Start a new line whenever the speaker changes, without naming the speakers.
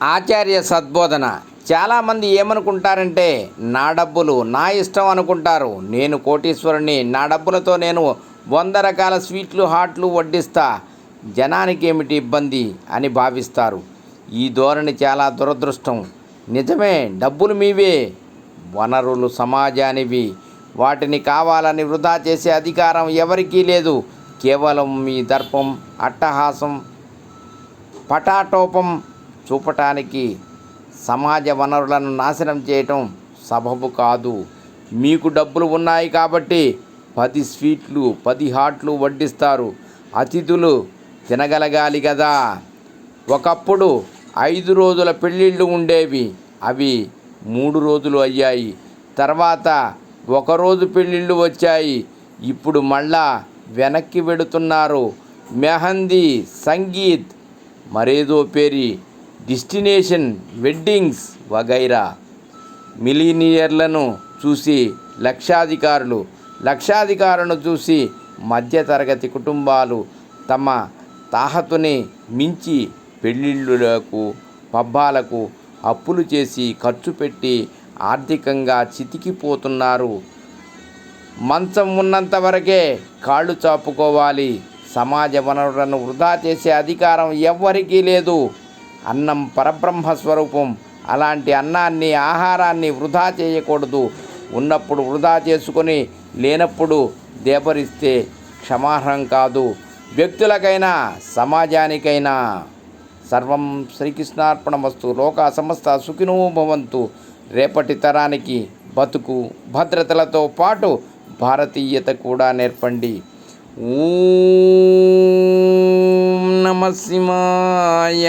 ఆచార్య సద్బోధన. చాలామంది ఏమనుకుంటారంటే నా డబ్బులు నా ఇష్టం అనుకుంటారు. నేను కోటీశ్వరుని, నా డబ్బులతో నేను 100 రకాల స్వీట్లు హాట్లు వడ్డిస్తా, జనానికి ఏమిటి ఇబ్బంది అని భావిస్తారు. ఈ ధోరణి చాలా దురదృష్టం. నిజమే, డబ్బులు మీవే, వనరులు సమాజానివి. వాటిని కావాలని వృధా చేసే అధికారం ఎవరికీ లేదు. కేవలం మీ దర్పం, అట్టహాసం, పటాటోపం చూపటానికి సమాజ వనరులను నాశనం చేయటం సబబు కాదు. మీకు డబ్బులు ఉన్నాయి కాబట్టి 10 స్వీట్లు 10 హాట్లు వడ్డిస్తారు. అతిథులు తినగలగాలి కదా. ఒకప్పుడు 5 రోజుల పెళ్ళిళ్ళు ఉండేవి, అవి 3 రోజులు అయ్యాయి. తర్వాత 1 రోజు పెళ్ళిళ్ళు వచ్చాయి, ఇప్పుడు మళ్ళా వెనక్కి వెడుతున్నారు. మెహందీ, సంగీత్, మరేదో పేరి, డెస్టినేషన్ వెడ్డింగ్స్ వగైరా. మిలీనియర్లను చూసి లక్షాధికారులను చూసి మధ్యతరగతి కుటుంబాలు తమ తాహతుని మించి పెళ్ళిళ్ళకు, పబ్బాలకు అప్పులు చేసి ఖర్చు పెట్టి ఆర్థికంగా చితికిపోతున్నారు. మంచం ఉన్నంత వరకే కాళ్ళు చాపుకోవాలి. సమాజ వనరులను వృధా చేసే అధికారం ఎవ్వరికీ లేదు. అన్నం పరబ్రహ్మ స్వరూపం. అలాంటి అన్నాన్ని, ఆహారాన్ని వృధా చేయకూడదు. ఉన్నప్పుడు వృధా చేసుకొని లేనప్పుడు దేబరిస్తే క్షమార్హం కాదు, వ్యక్తులకైనా సమాజానికైనా. సర్వం శ్రీకృష్ణార్పణమస్తు. లోకా సమస్త సుఖినో భవంతు. రేపటి తరానికి బతుకు భద్రతలతో పాటు భారతీయత కూడా నేర్పండి. ఓం నమః శివాయ.